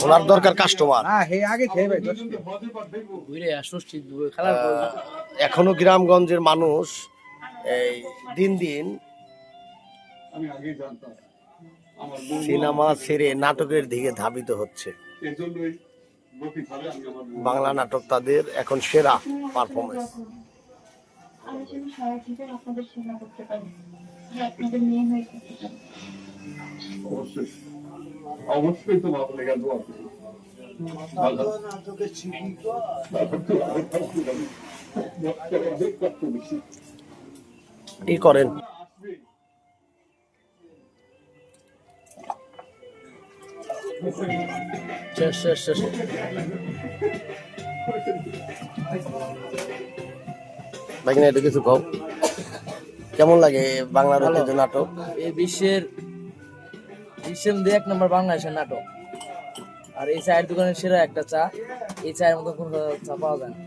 ওনার দরকার কাস্টমার। এখনো গ্রামগঞ্জের মানুষ এই দিন দিন সিনেমা ছেড়ে নাটকের দিকে ধাবিত হচ্ছে। বাংলা নাটক তাদের এখন সেরা পারফরমেন্স। অবশ্যই তো ভালো লেগে কি করেন ভাগিনা, এটা কিছু কও, কেমন লাগে বাংলার ঐতিহ্য নাটক? এই বিশ্বের মধ্যে 1 নম্বর বাংলাদেশের নাটক। আর এই চায়ের দোকানের সেরা একটা চা, এই চায়ের মতো কোনো চা পাওয়া যায় না।